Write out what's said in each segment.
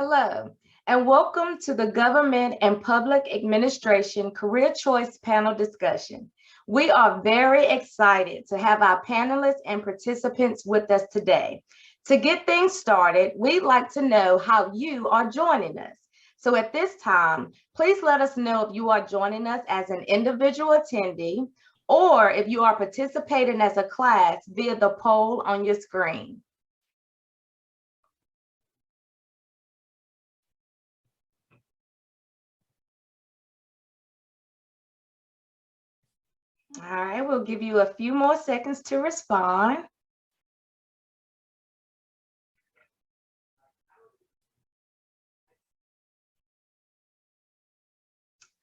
Hello, and welcome to the Government and Public Administration Career Choice Panel discussion. We are very excited to have our panelists and participants with us today. To get things started, we'd like to know how you are joining us. So at this time, please let us know if you are joining us as an individual attendee or if you are participating as a class via the poll on your screen. All right, we'll give you a few more seconds to respond.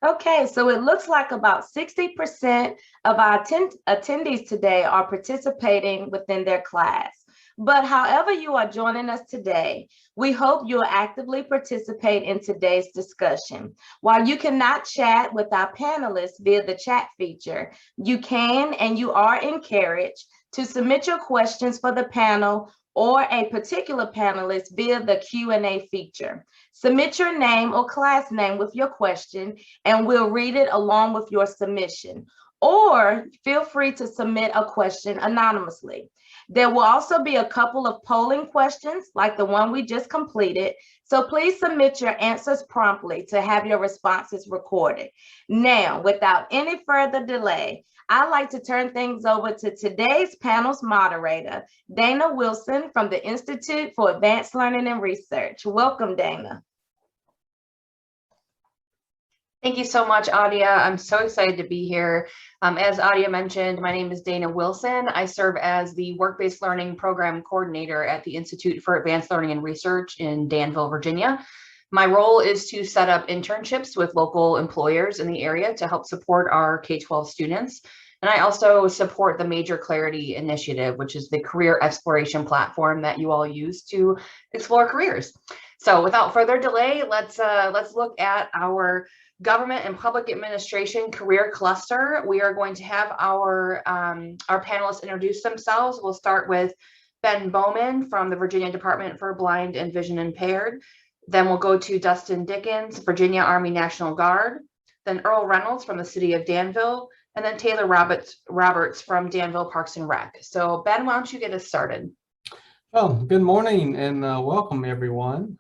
Okay, so it looks like about 60% of our attendees today are participating within their class. But however you are joining us today, we hope you'll actively participate in today's discussion. While you cannot chat with our panelists via the chat feature, you can and you are encouraged to submit your questions for the panel or a particular panelist via the Q&A feature. Submit your name or class name with your question, and we'll read it along with your submission. Or feel free to submit a question anonymously. There will also be a couple of polling questions like the one we just completed. So please submit your answers promptly to have your responses recorded. Now, without any further delay, I'd like to turn things over to today's panel's moderator, Dana Wilson from the Institute for Advanced Learning and Research. Welcome, Dana. Thank you so much, Adia. I'm so excited to be here. As Adia mentioned, my name is Dana Wilson. I serve as the Work-Based Learning Program Coordinator at the Institute for Advanced Learning and Research in Danville, Virginia. My role is to set up internships with local employers in the area to help support our K-12 students. And I also support the Major Clarity Initiative, which is the career exploration platform that you all use to explore careers. So without further delay, let's look at our Government and Public Administration Career Cluster. We are going to have our panelists introduce themselves. We'll start with Ben Bowman from the Virginia Department for Blind and Vision Impaired. Then we'll go to Dustin Dickens, Virginia Army National Guard. Then Earl Reynolds from the city of Danville. And then Taylor Roberts from Danville Parks and Rec. So Ben, why don't you get us started? Well, good morning and welcome everyone.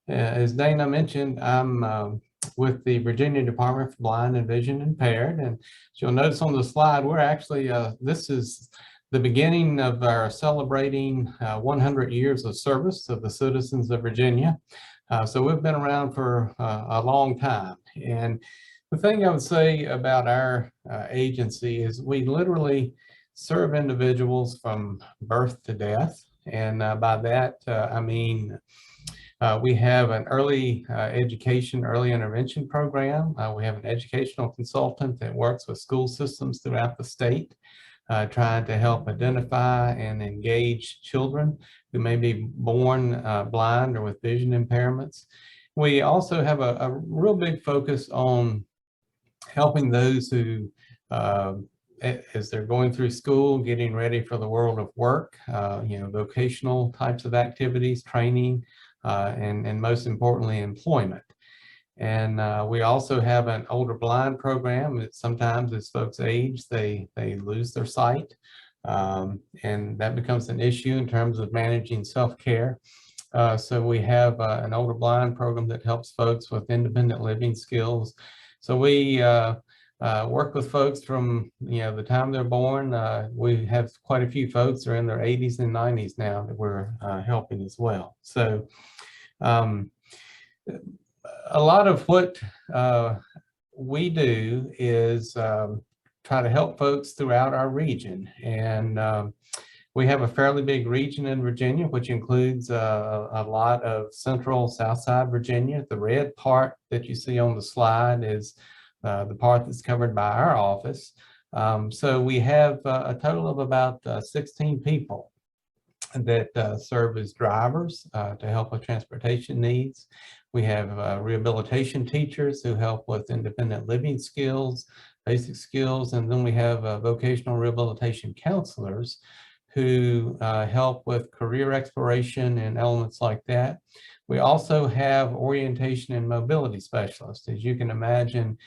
As Dana mentioned, I'm with the Virginia Department for Blind and Vision Impaired. And as you'll notice on the slide, we're actually, this is the beginning of our celebrating 100 years of service of the citizens of Virginia. So we've been around for a long time. And the thing I would say about our agency is we literally serve individuals from birth to death. And by that, I mean, we have an early education, early intervention program. We have an educational consultant that works with school systems throughout the state, trying to help identify and engage children who may be born blind or with vision impairments. We also have a real big focus on helping those who, as they're going through school, getting ready for the world of work, vocational types of activities, training, and most importantly, employment. And we also have an older blind program that sometimes as folks age, they lose their sight. And that becomes an issue in terms of managing self-care. So we have an older blind program that helps folks with independent living skills. So we work with folks from the time they're born. We have quite a few folks that are in their 80s and 90s now that we're helping as well. So a lot of what we do is try to help folks throughout our region. And we have a fairly big region in Virginia, which includes a lot of central Southside Virginia. The red part that you see on the slide is the part that's covered by our office. So we have a total of about 16 people that serve as drivers to help with transportation needs. We have rehabilitation teachers who help with independent living skills, basic skills, and then we have vocational rehabilitation counselors who help with career exploration and elements like that. We also have orientation and mobility specialists. As you can imagine,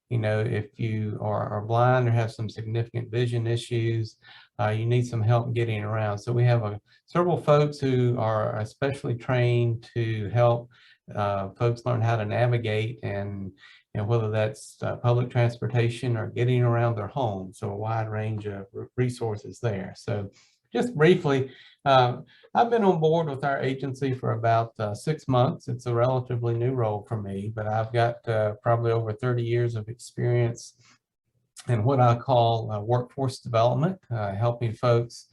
if you are blind or have some significant vision issues, you need some help getting around. So we have several folks who are especially trained to help folks learn how to navigate, and whether that's public transportation or getting around their home. So a wide range of resources there. So just briefly, I've been on board with our agency for about 6 months. It's a relatively new role for me, but I've got probably over 30 years of experience in what I call workforce development, helping folks,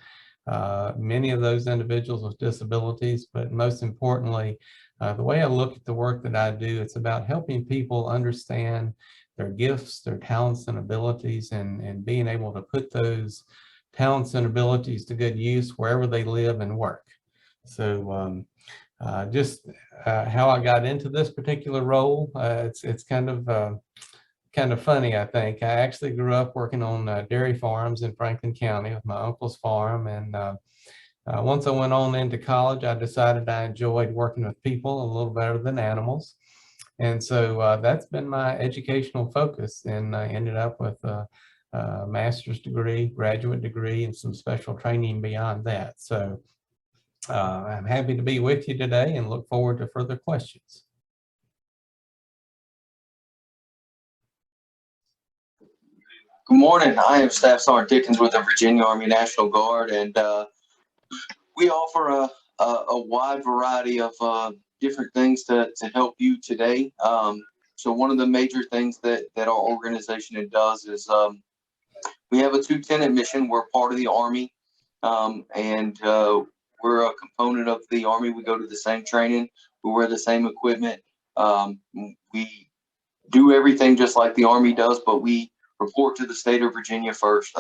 many of those individuals with disabilities, but most importantly, the way I look at the work that I do, it's about helping people understand their gifts, their talents and abilities, and being able to put those talents and abilities to good use wherever they live and work. So just how I got into this particular role, it's kind of funny, I think. I actually grew up working on dairy farms in Franklin County with my uncle's farm, and once I went on into college, I decided I enjoyed working with people a little better than animals. And so that's been my educational focus, and I ended up with a master's degree, graduate degree, and some special training beyond that. So I'm happy to be with you today and look forward to further questions. Good morning. I am Staff Sergeant Dickens with the Virginia Army National Guard, and we offer a wide variety of different things to help you today. So one of the major things that our organization does is we have a 2-tenant mission. We're part of the Army, and we're a component of the Army. We go to the same training. We wear the same equipment. We do everything just like the Army does, but we report to the state of Virginia first.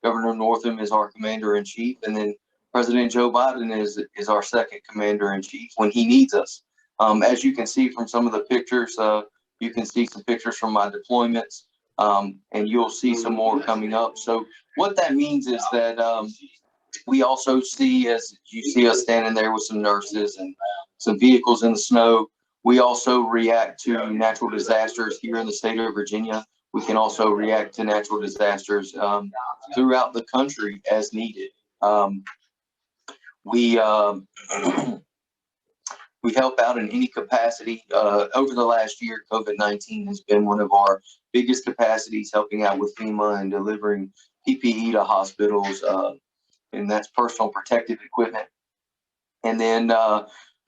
Governor Northam is our commander-in-chief, and then President Joe Biden is our second commander-in-chief when he needs us. As you can see from some of the pictures, you can see some pictures from my deployments, and you'll see some more coming up. So what that means is that we also see, as you see us standing there with some nurses and some vehicles in the snow, we also react to natural disasters here in the state of Virginia. We can also react to natural disasters throughout the country as needed. We help out in any capacity. Over the last year, COVID-19 has been one of our biggest capacities, helping out with FEMA and delivering PPE to hospitals, and that's personal protective equipment. And then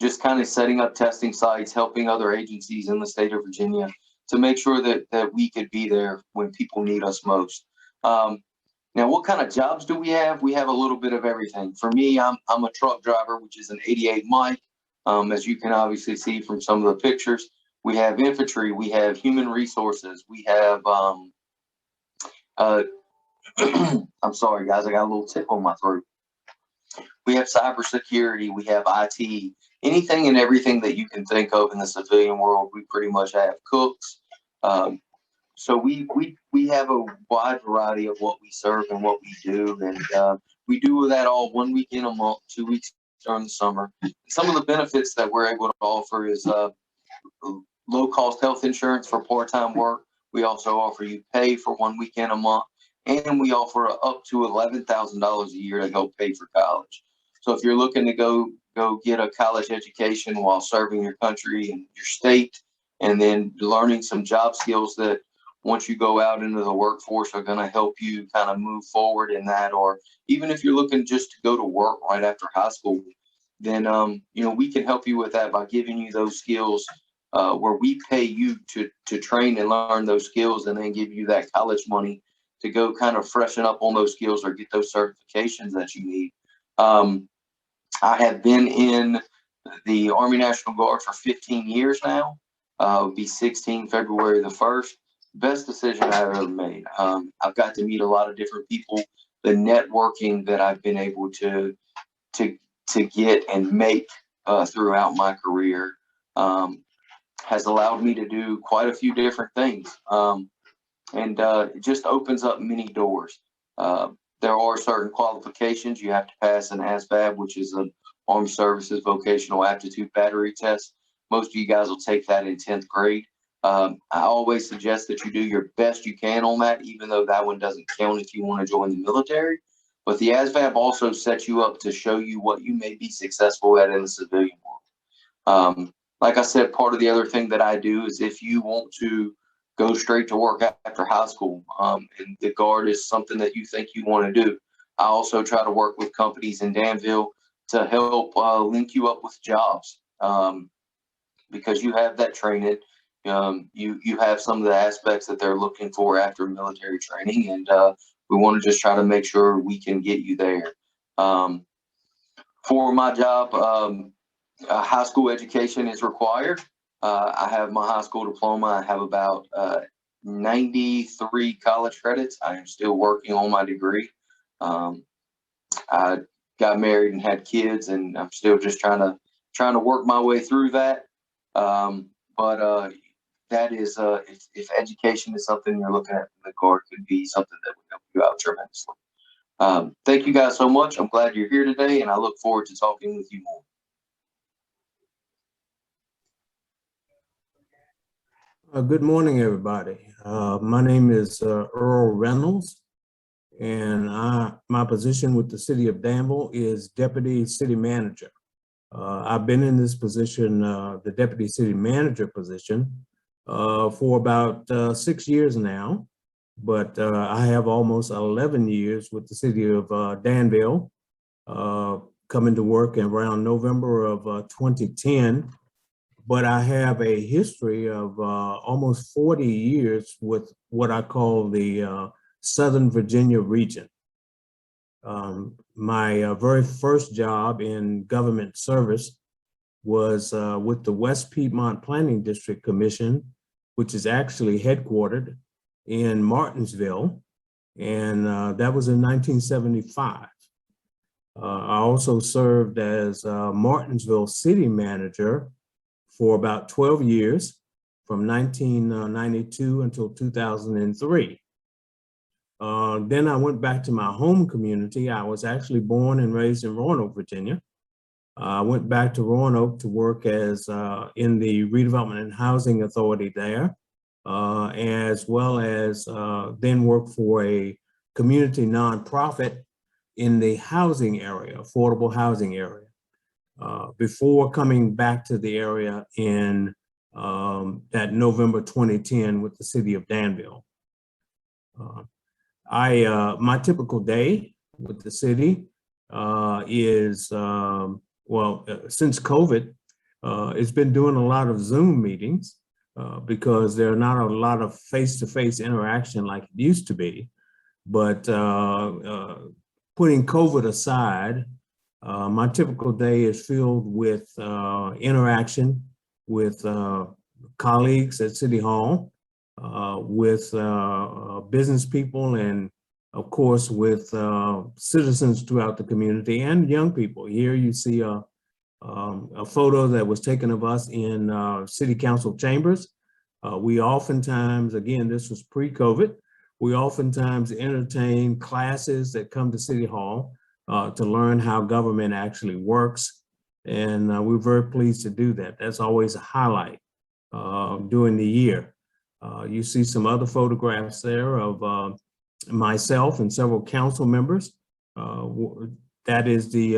just kind of setting up testing sites, helping other agencies in the state of Virginia to make sure that we could be there when people need us most. Now, what kind of jobs do we have? We have a little bit of everything. For me, I'm a truck driver, which is an 88 Mike. As you can obviously see from some of the pictures, we have infantry, we have human resources, we have, I'm sorry guys, I got a little tip on my throat. We have cybersecurity, we have IT, anything and everything that you can think of in the civilian world. We pretty much have cooks. So we have a wide variety of what we serve and what we do, and we do that all 1 weekend a month, 2 weeks during the summer. Some of the benefits that we're able to offer is low-cost health insurance for part-time work. We also offer you pay for 1 weekend a month, and we offer up to $11,000 a year to help pay for college. So if you're looking to go get a college education while serving your country and your state, and then learning some job skills that once you go out into the workforce are going to help you kind of move forward in that, or even if you're looking just to go to work right after high school, then we can help you with that by giving you those skills where we pay you to train and learn those skills, and then give you that college money to go kind of freshen up on those skills or get those certifications that you need. I have been in the Army National Guard for 15 years now. It'll be 16 February the 1st. Best decision I've ever made. I've got to meet a lot of different people. The networking that I've been able to get and make throughout my career has allowed me to do quite a few different things, and it just opens up many doors. There are certain qualifications. You have to pass an ASVAB, which is an Armed Services Vocational Aptitude Battery Test. Most of you guys will take that in 10th grade. I always suggest that you do your best you can on that, even though that one doesn't count if you want to join the military. But the ASVAB also sets you up to show you what you may be successful at in the civilian world. Like I said, part of the other thing that I do is if you want to go straight to work after high school, and the Guard is something that you think you want to do, I also try to work with companies in Danville to help link you up with jobs, because you have that training. You have some of the aspects that they're looking for after military training, and we want to just try to make sure we can get you there. For my job, high school education is required. I have my high school diploma. I have about 93 college credits. I am still working on my degree. I got married and had kids, and I'm still just trying to work my way through that. But that is, if education is something you're looking at, the Guard could be something that would help you out tremendously. Thank you guys so much. I'm glad you're here today, and I look forward to talking with you more. Good morning, everybody. My name is Earl Reynolds, and my position with the city of Danville is Deputy City Manager. I've been in this position, the Deputy City Manager position, for about 6 years now, but I have almost 11 years with the city of Danville, coming to work around November of 2010. But I have a history of almost 40 years with what I call the Southern Virginia region. My very first job in government service was with the West Piedmont Planning District Commission, which is actually headquartered in Martinsville, and that was in 1975. I also served as Martinsville City Manager for about 12 years, from 1992 until 2003. Then I went back to my home community. I was actually born and raised in Roanoke, Virginia. I went back to Roanoke to work as in the Redevelopment and Housing Authority there, as well as then worked for a community nonprofit in the housing area, affordable housing area. Before coming back to the area in that November 2010 with the city of Danville. My typical day with the city is, since COVID, it's been doing a lot of Zoom meetings because there are not a lot of face-to-face interaction like it used to be. But putting COVID aside, my typical day is filled with interaction with colleagues at City Hall, with business people, and of course with citizens throughout the community and young people. Here you see a photo that was taken of us in City Council chambers. We oftentimes, again, this was pre-COVID, we oftentimes entertain classes that come to City Hall to learn how government actually works. And we're very pleased to do that. That's always a highlight during the year. You see some other photographs there of myself and several council members. That is the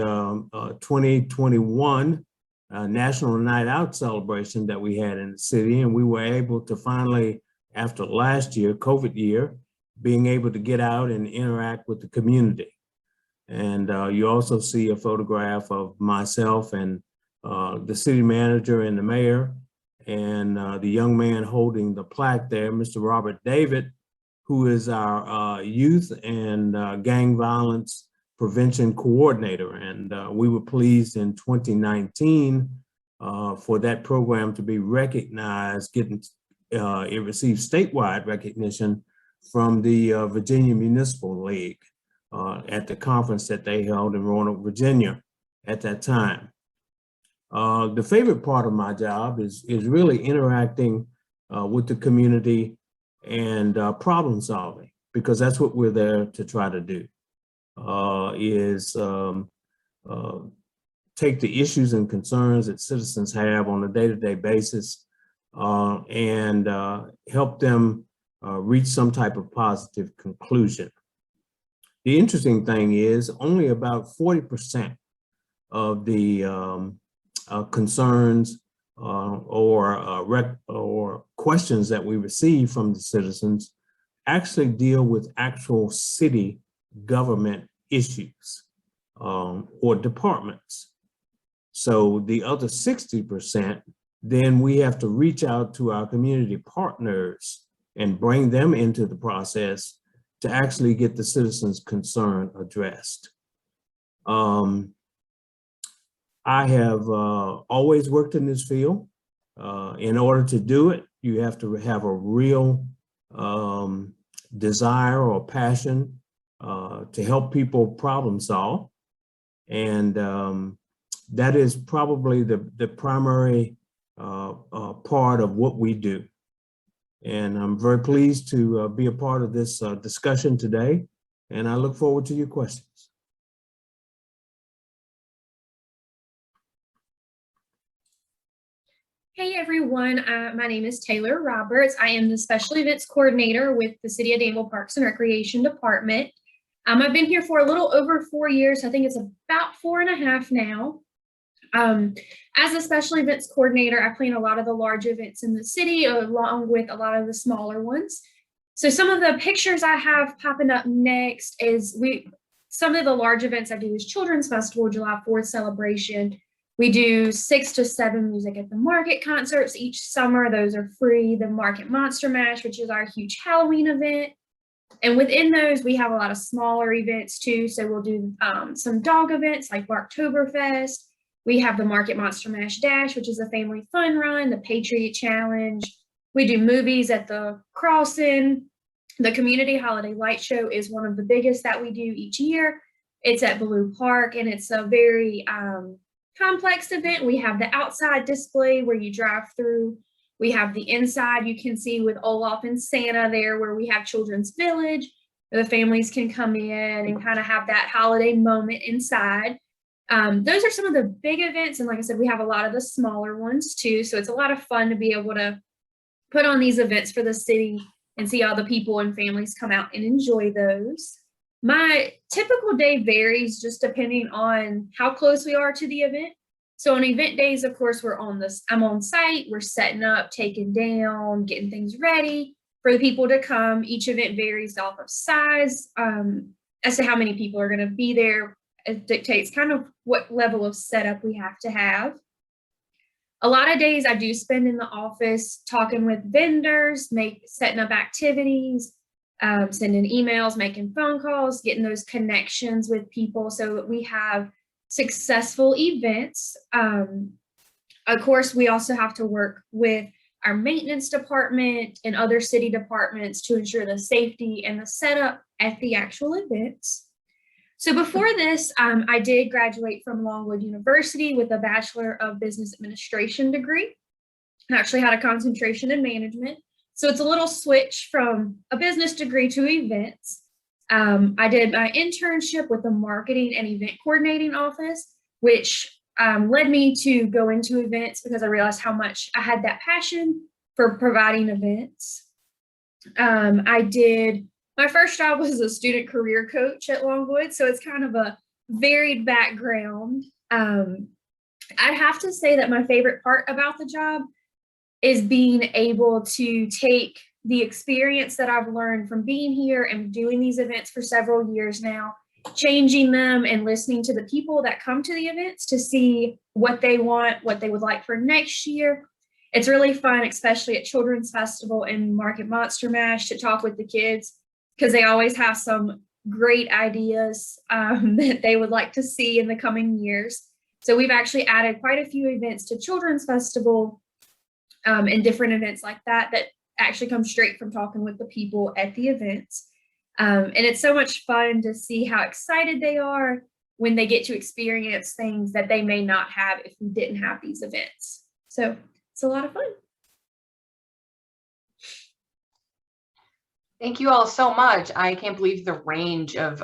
2021 National Night Out celebration that we had in the city. And we were able to finally, after last year, COVID year, being able to get out and interact with the community. And you also see a photograph of myself and the city manager and the mayor, and the young man holding the plaque there, Mr. Robert David, who is our youth and gang violence prevention coordinator. And we were pleased in 2019 for that program to be recognized, it received statewide recognition from the Virginia Municipal League at the conference that they held in Roanoke, Virginia at that time. The favorite part of my job is really interacting with the community and problem solving, because that's what we're there to try to do. is take the issues and concerns that citizens have on a day-to-day basis and help them reach some type of positive conclusion. The interesting thing is only about 40% of the concerns or questions that we receive from the citizens actually deal with actual city government issues or departments. So the other 60%, then we have to reach out to our community partners and bring them into the process to actually get the citizens' concern addressed. I have always worked in this field. In order to do it, you have to have a real desire or passion to help people problem solve. And that is probably the primary part of what we do. And I'm very pleased to be a part of this discussion today. And I look forward to your questions. Hey everyone, my name is Taylor Roberts. I am the Special Events Coordinator with the City of Danville Parks and Recreation Department. I've been here for a little over 4 years. I think it's about 4.5 now. As a Special Events Coordinator, I plan a lot of the large events in the city along with a lot of the smaller ones. So some of the pictures I have popping up next is some of the large events I do is Children's Festival, July 4th celebration. We do 6 to 7 music at the market concerts each summer. Those are free. The Market Monster Mash, which is our huge Halloween event. And within those, we have a lot of smaller events too. So we'll do some dog events like Barktoberfest. We have the Market Monster Mash Dash, which is a family fun run, the Patriot Challenge. We do movies at the Crossing. The Community Holiday Light Show is one of the biggest that we do each year. It's at Blue Park, and it's a very complex event. We have the outside display where you drive through. We have the inside you can see with Olaf and Santa there, where we have Children's Village, where the families can come in and kind of have that holiday moment inside. Those are some of the big events. And like I said, we have a lot of the smaller ones too. So it's a lot of fun to be able to put on these events for the city and see all the people and families come out and enjoy those. My typical day varies just depending on how close we are to the event. So on event days, of course, I'm on site, we're setting up, taking down, getting things ready for the people to come. Each event varies off of size as to how many people are going to be there. It dictates kind of what level of setup we have to have. A lot of days I do spend in the office talking with vendors, setting up activities, sending emails, making phone calls, getting those connections with people so that we have successful events. Of course, we also have to work with our maintenance department and other city departments to ensure the safety and the setup at the actual events. So before this, I did graduate from Longwood University with a Bachelor of Business Administration degree. I actually had a concentration in management. So it's a little switch from a business degree to events. I did my internship with the marketing and event coordinating office, which led me to go into events because I realized how much I had that passion for providing events. My first job was a student career coach at Longwood, so it's kind of a varied background. I'd have to say that my favorite part about the job is being able to take the experience that I've learned from being here and doing these events for several years now, changing them and listening to the people that come to the events to see what they want, what they would like for next year. It's really fun, especially at Children's Festival and Market Monster Mash, to talk with the kids because they always have some great ideas that they would like to see in the coming years. So we've actually added quite a few events to Children's Festival and different events like that actually come straight from talking with the people at the events. And it's so much fun to see how excited they are when they get to experience things that they may not have if we didn't have these events. So it's a lot of fun. Thank you all so much. I can't believe the range of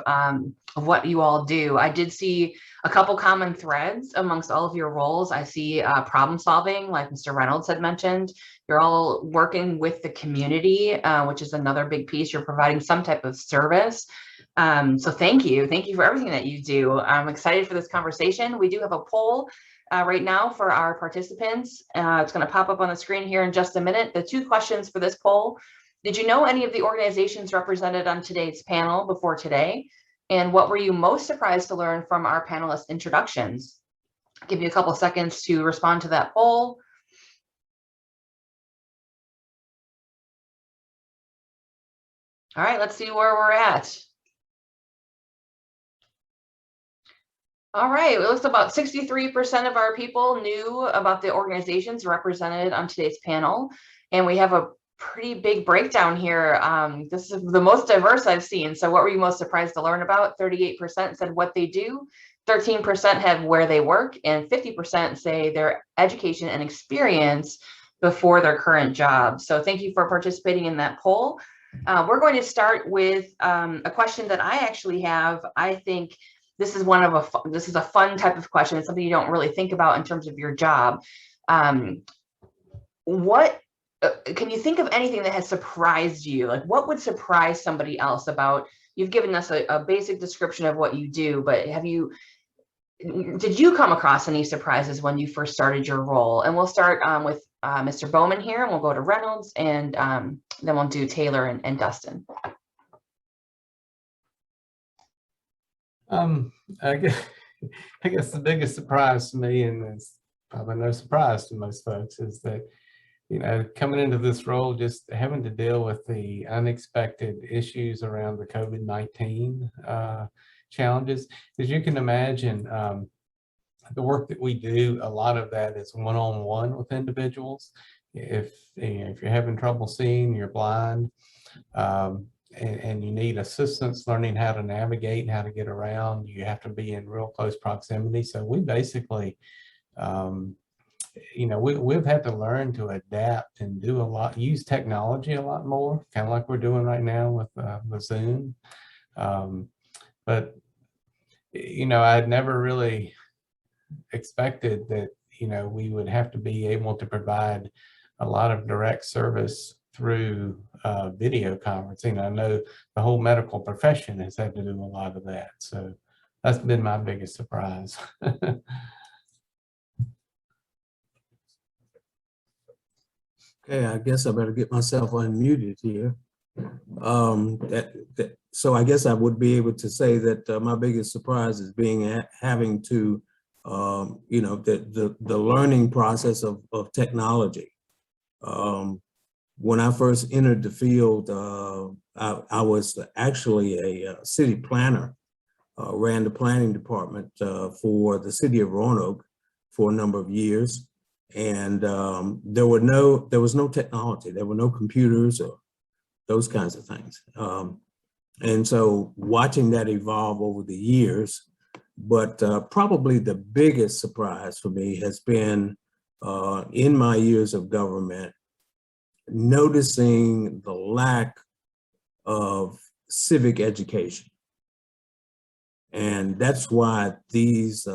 what you all do. I did see a couple common threads amongst all of your roles. I see problem solving, like Mr. Reynolds had mentioned. You're all working with the community, which is another big piece. You're providing some type of service. So thank you. Thank you for everything that you do. I'm excited for this conversation. We do have a poll right now for our participants. It's going to pop up on the screen here in just a minute. The 2 questions for this poll: did you know any of the organizations represented on today's panel before today? And what were you most surprised to learn from our panelist introductions? I'll give you a couple seconds to respond to that poll. All right, let's see where we're at. All right, it looks about 63% of our people knew about the organizations represented on today's panel. And we have a pretty big breakdown here. This is the most diverse I've seen. So what were you most surprised to learn about? 38% said what they do, 13% have where they work, and 50% say their education and experience before their current job. So thank you for participating in that poll. We're going to start with a question that I actually have. I think this is a fun type of question. It's something you don't really think about in terms of your job. Can you think of anything that has surprised you? Like, what would surprise somebody else about? You've given us a basic description of what you do, but did you come across any surprises when you first started your role? And we'll start with Mr. Bowman here, and we'll go to Reynolds, and then we'll do Taylor and Dustin. I guess the biggest surprise to me, and it's probably no surprise to most folks, is that, you know, coming into this role, just having to deal with the unexpected issues around the COVID-19 challenges. As you can imagine, the work that we do, a lot of that is one-on-one with individuals. If you're having trouble seeing, you're blind, and you need assistance learning how to navigate and how to get around, you have to be in real close proximity. So we basically, you know, we've had to learn to adapt and do a lot, use technology a lot more, kind of like we're doing right now with Zoom. But, you know, I'd never really expected that, you know, we would have to be able to provide a lot of direct service through video conferencing. I know the whole medical profession has had to do a lot of that. So that's been my biggest surprise. Okay, I guess I better get myself unmuted here. So I guess I would be able to say that my biggest surprise is having to, you know, the learning process of technology. When I first entered the field, I was actually a city planner, ran the planning department for the city of Roanoke for a number of years. And there was no technology. There were no computers or those kinds of things. And so watching that evolve over the years, but probably the biggest surprise for me has been in my years of government, noticing the lack of civic education. And that's why these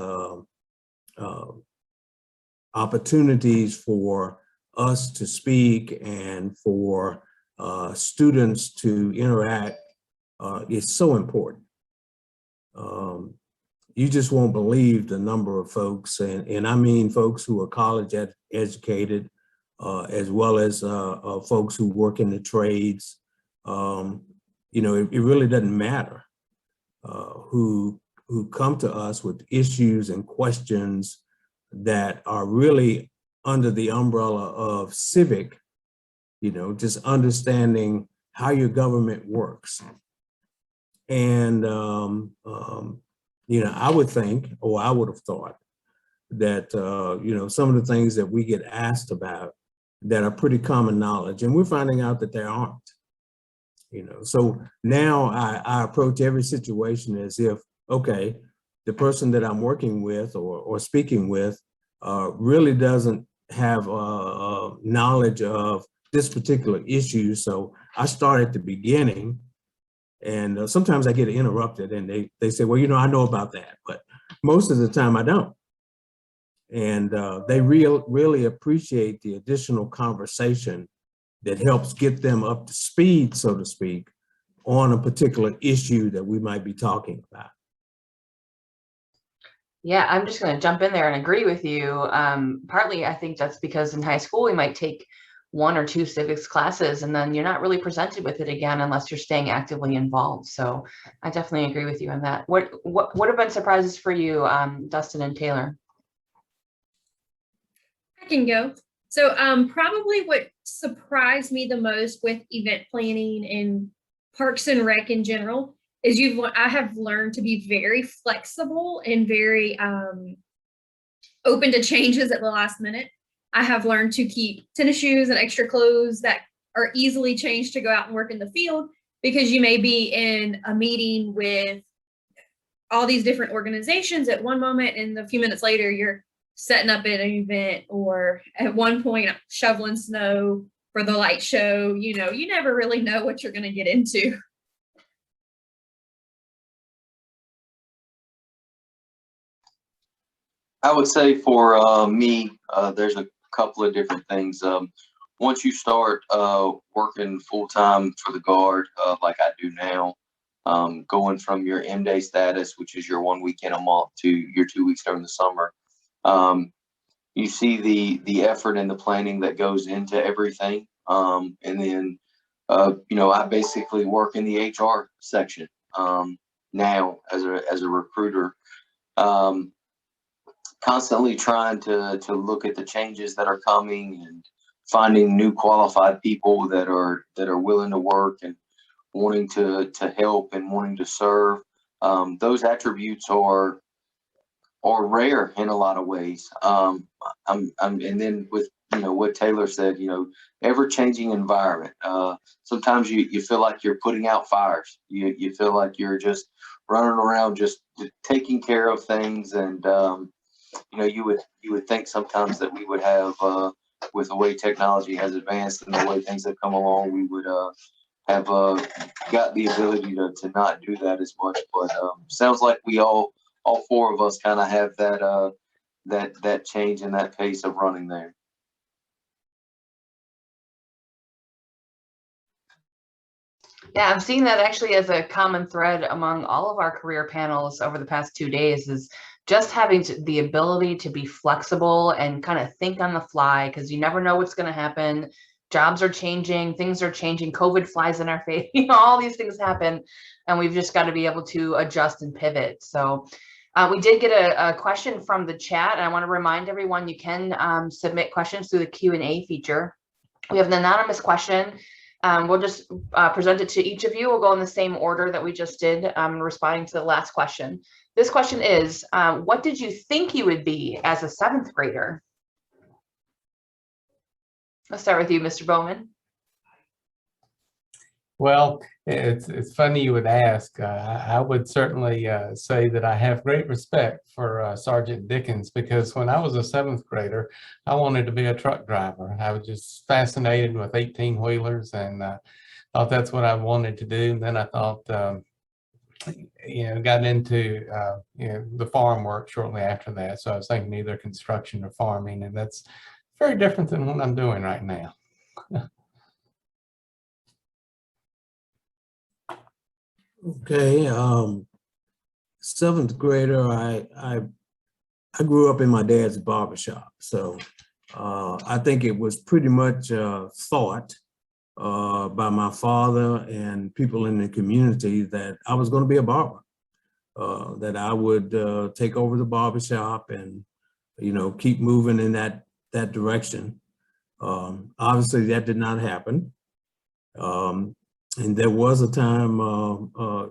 opportunities for us to speak and for students to interact is so important. You just won't believe the number of folks, and I mean folks who are college educated, as well as folks who work in the trades. You know, it really doesn't matter who come to us with issues and questions that are really under the umbrella of civic, you know, just understanding how your government works. And, you know, I would think, or I would have thought that, you know, some of the things that we get asked about that are pretty common knowledge, and we're finding out that there aren't, you know. So now I approach every situation as if, okay, the person that I'm working with or speaking with really doesn't have knowledge of this particular issue. So I start at the beginning, and sometimes I get interrupted and they say, well, I know about that, but most of the time I don't. And they really appreciate the additional conversation that helps get them up to speed, so to speak, on a particular issue that we might be talking about. Yeah, I'm just going to jump in there and agree with you. Partly, I think that's because in high school, we might take 1 or 2 civics classes, and then you're not really presented with it again unless you're staying actively involved. So I definitely agree with you on that. What have been surprises for you, Dustin and Taylor? I can go. So probably what surprised me the most with event planning and Parks and Rec in general is I have learned to be very flexible and very open to changes at the last minute. I have learned to keep tennis shoes and extra clothes that are easily changed to go out and work in the field, because you may be in a meeting with all these different organizations at one moment, and a few minutes later you're setting up at an event, or at one point shoveling snow for the light show. You never really know what you're going to get into. I would say for me, there's a couple of different things. Once you start working full time for the Guard, like I do now, going from your M-Day status, which is your 1 weekend a month, to your 2 weeks during the summer, you see the effort and the planning that goes into everything. And then, I basically work in the HR section now as a recruiter. Constantly trying to look at the changes that are coming and finding new qualified people that are willing to work and wanting to help and wanting to serve. Those attributes are rare in a lot of ways. And then with what Taylor said, ever changing environment. Sometimes you feel like you're putting out fires. You feel like you're just running around just taking care of things, and you would think sometimes that we would have, with the way technology has advanced and the way things have come along, we would have got the ability to not do that as much. But sounds like we all 4 of us kind of have that change and that pace of running there. Yeah, I'm seeing that actually as a common thread among all of our career panels over the past 2 days, is just having the ability to be flexible and kind of think on the fly, because you never know what's going to happen. Jobs are changing, things are changing, COVID flies in our face, all these things happen, and we've just got to be able to adjust and pivot. So we did get a question from the chat, and I want to remind everyone you can submit questions through the Q&A feature. We have an anonymous question. We'll just present it to each of you. We'll go in the same order that we just did, responding to the last question. This question is, what did you think you would be as a 7th grader? Let's start with you, Mr. Bowman. Well, it's funny you would ask. I would certainly say that I have great respect for Sergeant Dickens, because when I was a 7th grader, I wanted to be a truck driver. I was just fascinated with 18-wheelers and thought that's what I wanted to do. And then I thought, got into the farm work shortly after that. So I was thinking either construction or farming, and that's very different than what I'm doing right now. Okay, 7th grader, I grew up in my dad's barbershop. So I think it was pretty much thought by my father and people in the community that I was going to be a barber, that I would take over the barbershop and, keep moving in that direction. Obviously, that did not happen. And there was a time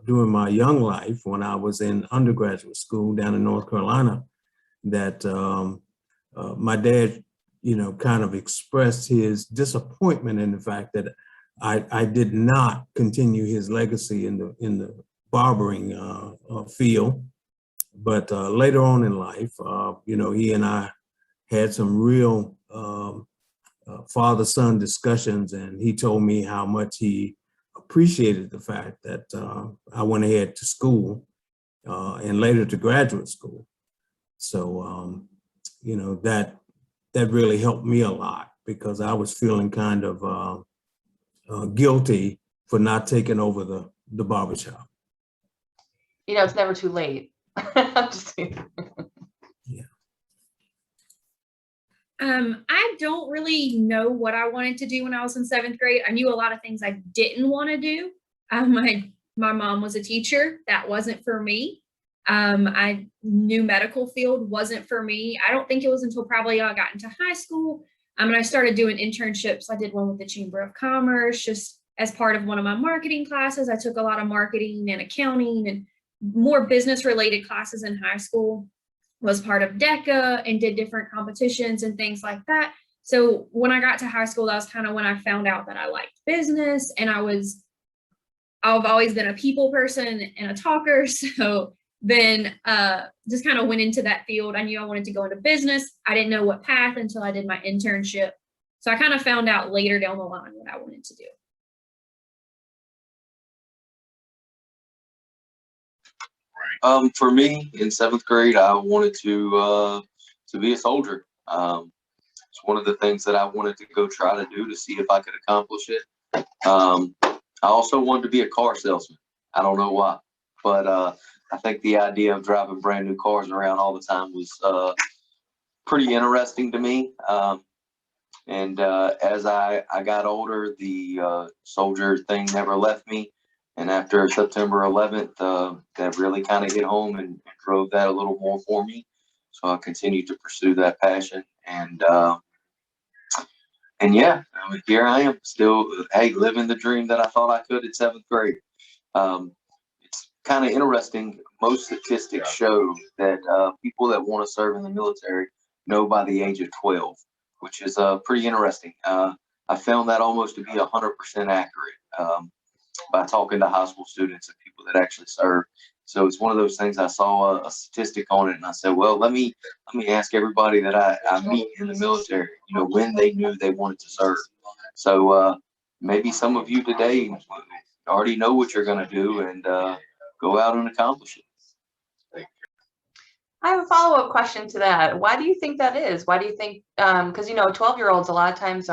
during my young life when I was in undergraduate school down in North Carolina that my dad, kind of expressed his disappointment in the fact that I did not continue his legacy in the barbering field. But later on in life, he and I had some real father-son discussions, and he told me how much he appreciated the fact that I went ahead to school and later to graduate school. So, you know, that really helped me a lot because I was feeling kind of guilty for not taking over the barbershop. You know, it's never too late. I'm just kidding. Yeah. I don't really know what I wanted to do when I was in 7th grade. I knew a lot of things I didn't want to do. My mom was a teacher. That wasn't for me. I knew medical field wasn't for me. I don't think it was until probably I got into high school and I started doing internships. I did one with the Chamber of Commerce, just as part of one of my marketing classes. I took a lot of marketing and accounting and more business related classes in high school, was part of DECA and did different competitions and things like that. So when I got to high school, that was kind of when I found out that I liked business, and I've always been a people person and a talker. So then just kind of went into that field. I knew I wanted to go into business. I didn't know what path until I did my internship. So I kind of found out later down the line what I wanted to do. For me, in 7th grade, I wanted to be a soldier. It's one of the things that I wanted to go try to do to see if I could accomplish it. I also wanted to be a car salesman. I don't know why, but I think the idea of driving brand new cars around all the time was pretty interesting to me. And as I got older, the soldier thing never left me. And after September 11th, that really kind of hit home and drove that a little more for me. So I continued to pursue that passion. And yeah, I mean, here I am still, hey, living the dream that I thought I could at 7th grade. It's kind of interesting. Most statistics show that people that want to serve in the military know by the age of 12, which is pretty interesting. I found that almost to be 100% accurate. By talking to high school students and people that actually serve. So it's one of those things. I saw a statistic on it and I said, well, let me ask everybody that I meet in the military, you know, when they knew they wanted to serve. So maybe some of you today already know what you're going to do and go out and accomplish it. I have a follow-up question to that. Why do you think that is? Why do you think, because, you know, 12-year-olds a lot of times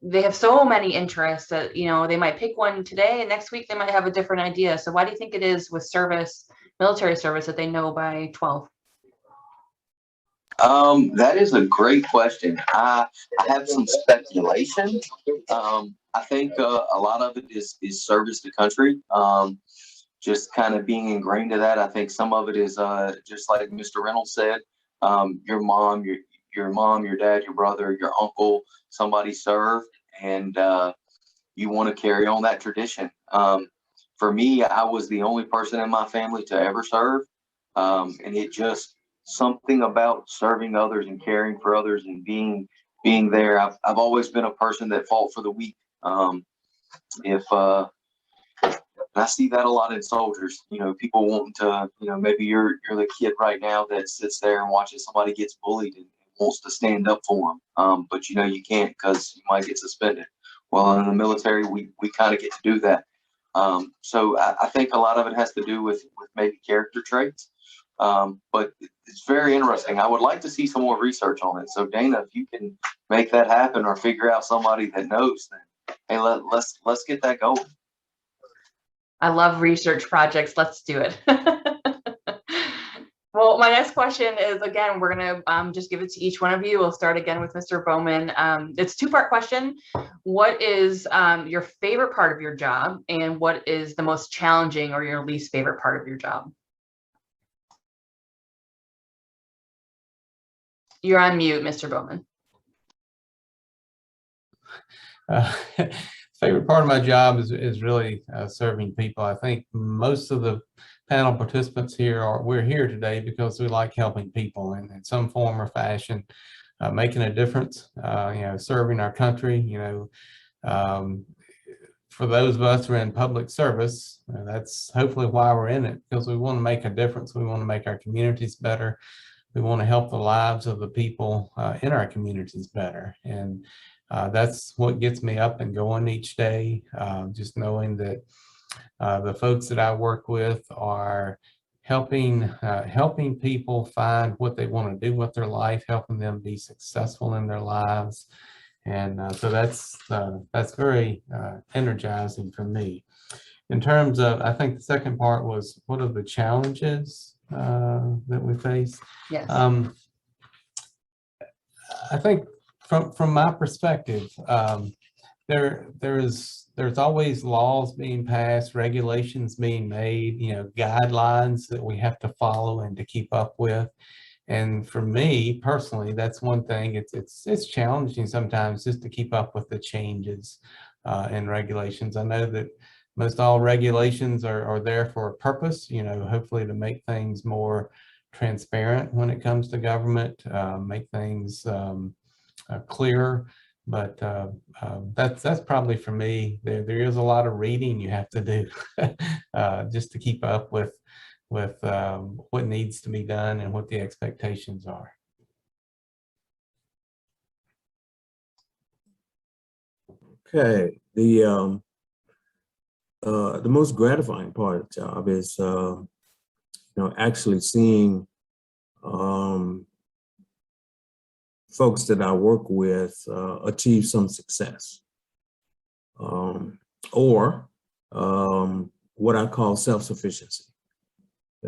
they have so many interests that, you know, they might pick one today and next week they might have a different idea. So why do you think it is with service, military service, that they know by 12? That is a great question. I have some speculation. I think a lot of it is service to country. Just kind of being ingrained to that. I think some of it is just like Mr. Reynolds said, your mom, your dad, your brother, your uncle, somebody served, and you want to carry on that tradition. For me, I was the only person in my family to ever serve, and it just something about serving others and caring for others and being there. I've always been a person that fought for the weak. And I see that a lot in soldiers, you know, people wanting to, you know, maybe you're the kid right now that sits there and watches somebody gets bullied and wants to stand up for them. But, you know, you can't because you might get suspended. Well, in the military, we kind of get to do that. So I think a lot of it has to do with maybe character traits. But it's very interesting. I would like to see some more research on it. So Dana, if you can make that happen or figure out somebody that knows, then hey, let's get that going. I love research projects. Let's do it. Well, my next question is, again, we're going to just give it to each one of you. We'll start again with Mr. Bowman. It's a two-part question. What is your favorite part of your job, and what is the most challenging or your least favorite part of your job? You're on mute, Mr. Bowman. Favorite part of my job is really serving people. I think most of the panel participants here we're here today because we like helping people in some form or fashion, making a difference, you know, serving our country, you know. For those of us who are in public service, that's hopefully why we're in it, because we want to make a difference. We want to make our communities better. we want to help the lives of the people in our communities better. And that's what gets me up and going each day, just knowing that the folks that I work with are helping people find what they want to do with their life, helping them be successful in their lives. And so that's very energizing for me. In terms of, I think the second part was, what are the challenges that we face? Yes. I think from my perspective, there's always laws being passed, regulations being made, guidelines that we have to follow and to keep up with. And for me personally, that's one thing. It's challenging sometimes just to keep up with the changes in regulations. I know that most all regulations are there for a purpose, hopefully to make things more transparent when it comes to government, make things clearer. But that's probably for me. There is a lot of reading you have to do just to keep up with what needs to be done and what the expectations are. Okay, the most gratifying part of the job is actually seeing folks that I work with achieve some success, or what I call self-sufficiency.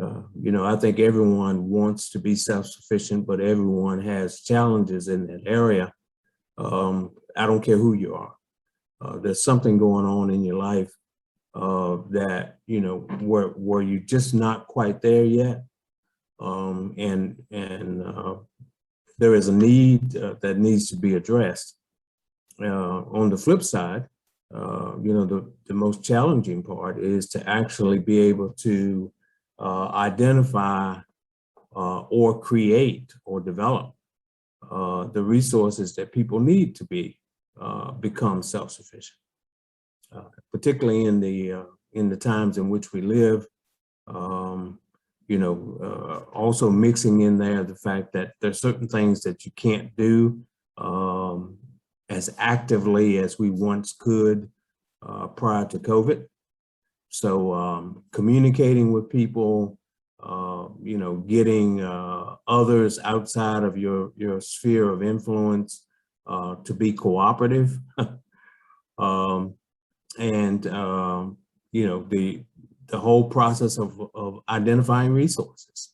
I think everyone wants to be self-sufficient, but everyone has challenges in that area. I don't care who you are. There's something going on in your life that, where you're just not quite there yet. And there is a need that needs to be addressed. On the flip side, the most challenging part is to actually be able to identify or create or develop the resources that people need to become self-sufficient, particularly in the times in which we live. Also mixing in there the fact that there's certain things that you can't do as actively as we once could prior to COVID. So communicating with people, getting others outside of your sphere of influence to be cooperative, and the whole process of identifying resources.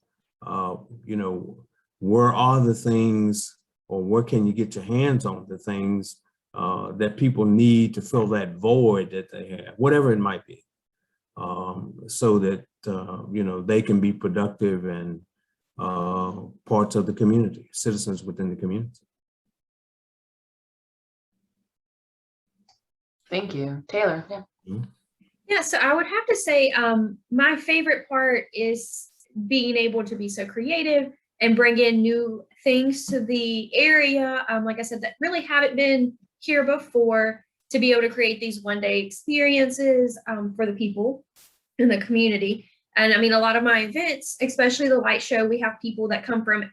Where are the things, or where can you get your hands on the things that people need to fill that void that they have, whatever it might be, so that they can be productive and parts of the community, citizens within the community. Thank you, Taylor. Yeah. Mm-hmm. Yeah, so I would have to say my favorite part is being able to be so creative and bring in new things to the area. Like I said, that really haven't been here before, to be able to create these one-day experiences for the people in the community. And I mean, a lot of my events, especially the light show, we have people that come from,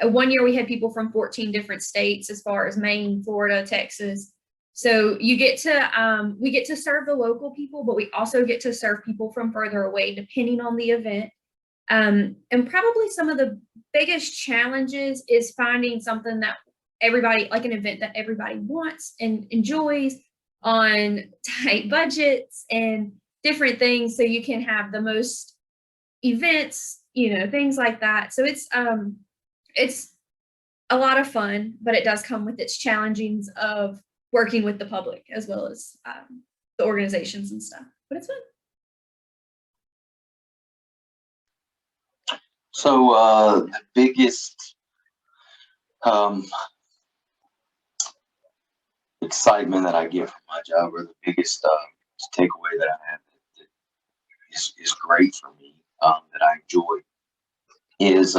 one year we had people from 14 different states, as far as Maine, Florida, Texas. So you get to, we get to serve the local people, but we also get to serve people from further away, depending on the event. And probably some of the biggest challenges is finding something that everybody, like an event that everybody wants and enjoys on tight budgets and different things, so you can have the most events, things like that. So it's a lot of fun, but it does come with its challenges of working with the public as well as the organizations and stuff, but it's fun. So the biggest excitement that I get from my job, or the biggest takeaway that I have that is great for me, that I enjoy, is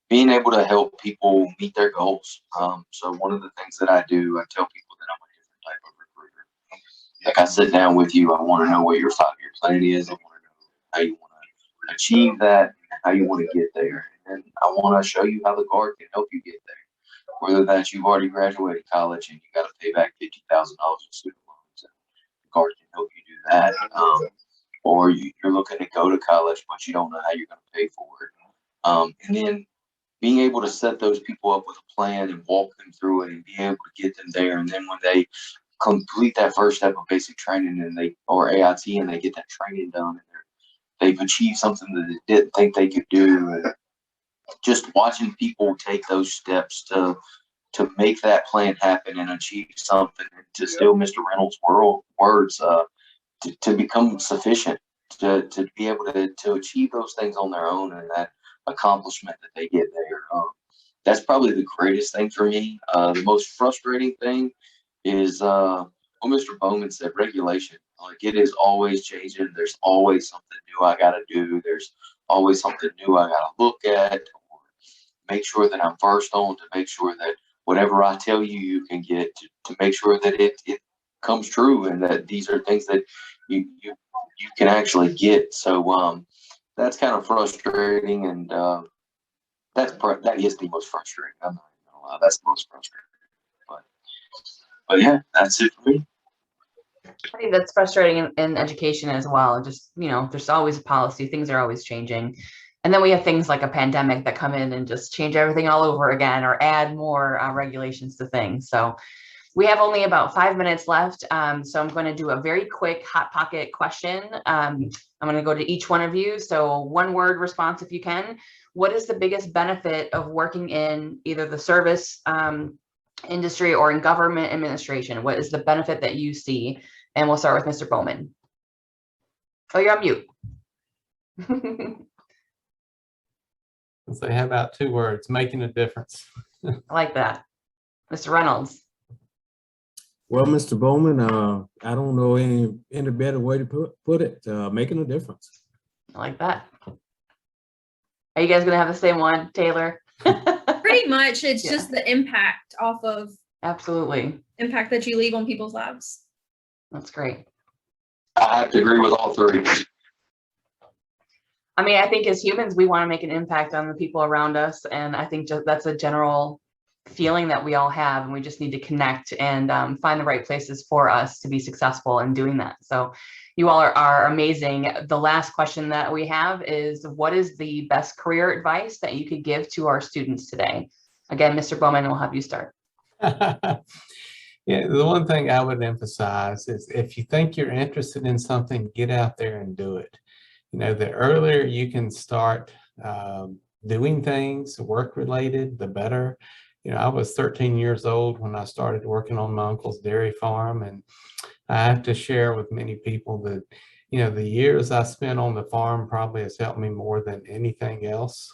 being able to help people meet their goals. So one of the things that I do, I tell people that I'm a different type of recruiter. Like, I sit down with you, I want to know what your 5-year plan is. I want to know how you want to achieve that, how you want to get there. and I want to show you how the guard can help you get there. Whether that's you've already graduated college and you got to pay back $50,000 in student loans, and the guard can help you do that. Or you're looking to go to college, but you don't know how you're going to pay for it. And then being able to set those people up with a plan and walk them through it and be able to get them there. And then when they complete that first step of basic training or AIT and they get that training done, and they've achieved something that they didn't think they could do. And just watching people take those steps to make that plan happen and achieve something, to steal Mr. Reynolds' words, to become sufficient, to be able to achieve those things on their own, and that accomplishment that they get there. That's probably the greatest thing for me. The most frustrating thing is what Mr. Bowman said, regulation. Like, it is always changing. There's always something new I got to do. There's always something new I got to look at, or make sure that I'm versed on, to make sure that whatever I tell you, you can get, to make sure that it comes true, and that these are things that you can actually get. So that's kind of frustrating, and that is the most frustrating. I'm not even gonna lie, that's the most frustrating. But yeah, that's it for me. I think that's frustrating in education as well. Just, there's always a policy, things are always changing. And then we have things like a pandemic that come in and just change everything all over again, or add more regulations to things. So we have only about 5 minutes left. So I'm going to do a very quick hot pocket question. I'm going to go to each one of you. So 1-word response if you can. What is the biggest benefit of working in either the service industry or in government administration? What is the benefit that you see? And we'll start with Mr. Bowman. Oh, you're on mute. Say, how about 2 words? Making a difference. I like that. Mr. Reynolds. Well, Mr. Bowman, I don't know any better way to put it. Making a difference. I like that. Are you guys going to have the same one, Taylor? Pretty much. It's Yeah. just the impact off of Absolutely. impact that you leave on people's lives. That's great. I have to agree with all 3. I mean, I think as humans, we want to make an impact on the people around us. And I think that's a general feeling that we all have. And we just need to connect and find the right places for us to be successful in doing that. So you all are amazing. The last question that we have is, what is the best career advice that you could give to our students today? Again, Mr. Bowman, we'll have you start. Yeah, the one thing I would emphasize is, if you think you're interested in something, get out there and do it. The earlier you can start doing things work related, the better. I was 13 years old when I started working on my uncle's dairy farm, and I have to share with many people that, the years I spent on the farm probably has helped me more than anything else.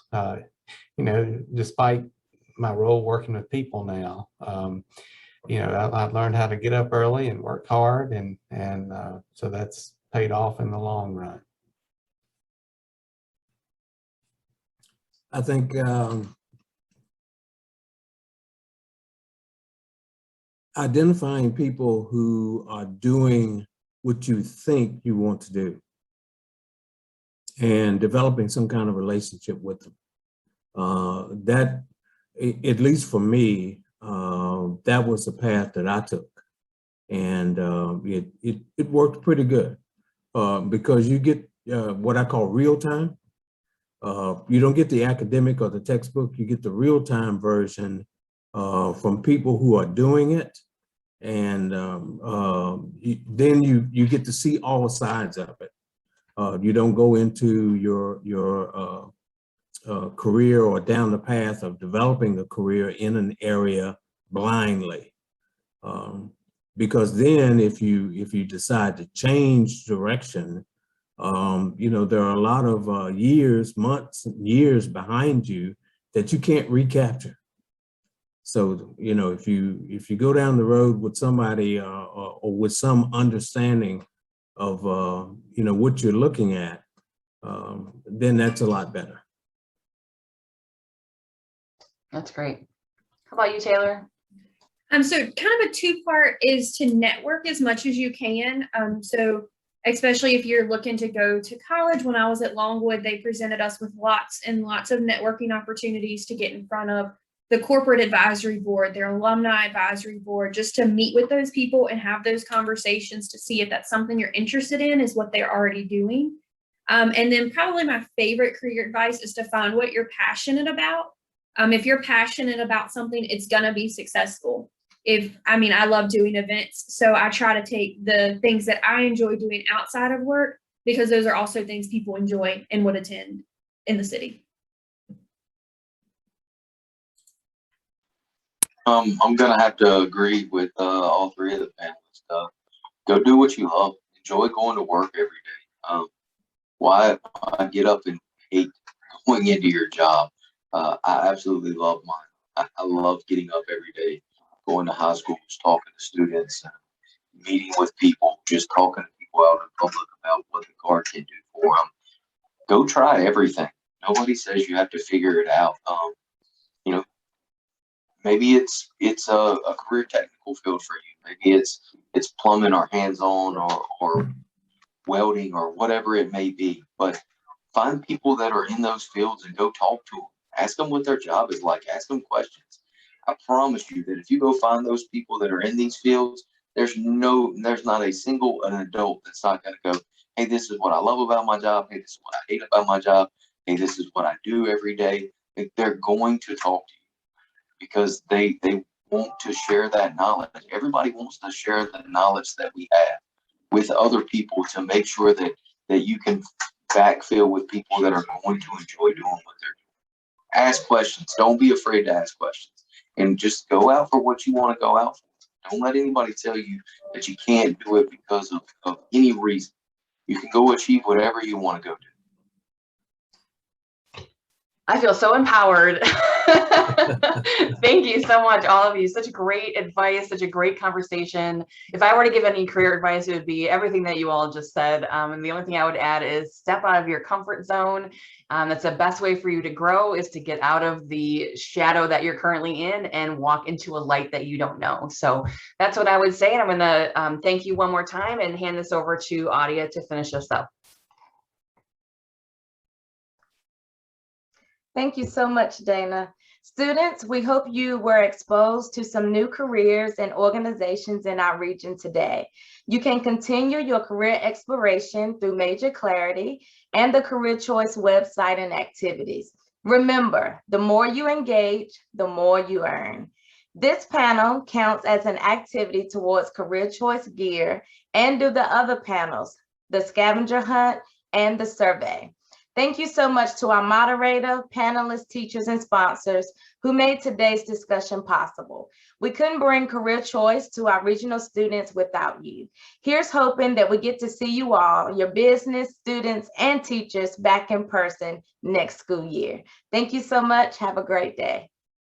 Despite my role working with people now, I've learned how to get up early and work hard, and so that's paid off in the long run. I think identifying people who are doing what you think you want to do and developing some kind of relationship with them. That, at least for me, that was the path that I took. And it worked pretty good because you get what I call real time. You don't get the academic or the textbook, you get the real time version from people who are doing it. And then you get to see all sides of it. You don't go into your career or down the path of developing a career in an area blindly. Because then if you decide to change direction, there are a lot of years, months, years behind you that you can't recapture. So, if you go down the road with somebody or with some understanding of, what you're looking at, then that's a lot better. That's great. How about you, Taylor? So kind of a 2-part is to network as much as you can. So especially if you're looking to go to college. When I was at Longwood, they presented us with lots and lots of networking opportunities to get in front of the corporate advisory board, their alumni advisory board, just to meet with those people and have those conversations to see if that's something you're interested in, is what they're already doing. And then probably my favorite career advice is to find what you're passionate about. If you're passionate about something, it's going to be successful. I love doing events, so I try to take the things that I enjoy doing outside of work, because those are also things people enjoy and would attend in the city. I'm gonna have to agree with all three of the panelists. Go do what you love. Enjoy going to work every day. Why get up and hate going into your job? I absolutely love mine. I love getting up every day, going to high schools, talking to students, meeting with people, just talking to people out in public about what the card can do for them. Go try everything. Nobody says you have to figure it out. Maybe it's a career technical field for you. Maybe it's plumbing or hands-on or welding or whatever it may be. But find people that are in those fields and go talk to them. Ask them what their job is like. Ask them questions. I promise you that if you go find those people that are in these fields, there's not a single adult that's not going to go, hey, this is what I love about my job. Hey, this is what I hate about my job. Hey, this is what I do every day. They're going to talk to you, because they want to share that knowledge. Everybody wants to share the knowledge that we have with other people to make sure that you can backfill with people that are going to enjoy doing what they're doing. Ask questions. Don't be afraid to ask questions, and just go out for what you want to go out for. Don't let anybody tell you that you can't do it because of any reason. You can go achieve whatever you want to go do. I feel so empowered. Thank you so much, all of you. Such great advice, such a great conversation. If I were to give any career advice, it would be everything that you all just said. And the only thing I would add is step out of your comfort zone. That's the best way for you to grow, is to get out of the shadow that you're currently in and walk into a light that you don't know. So that's what I would say. And I'm going to thank you one more time and hand this over to Adia to finish us up. Thank you so much, Dana. Students, we hope you were exposed to some new careers and organizations in our region today. You can continue your career exploration through Major Clarity and the Career Choice website and activities. Remember, the more you engage, the more you earn. This panel counts as an activity towards Career Choice gear, and do the other panels, the scavenger hunt and the survey. Thank you so much to our moderator, panelists, teachers, and sponsors who made today's discussion possible. We couldn't bring Career Choice to our regional students without you. Here's hoping that we get to see you all, your business, students, and teachers back in person next school year. Thank you so much. Have a great day.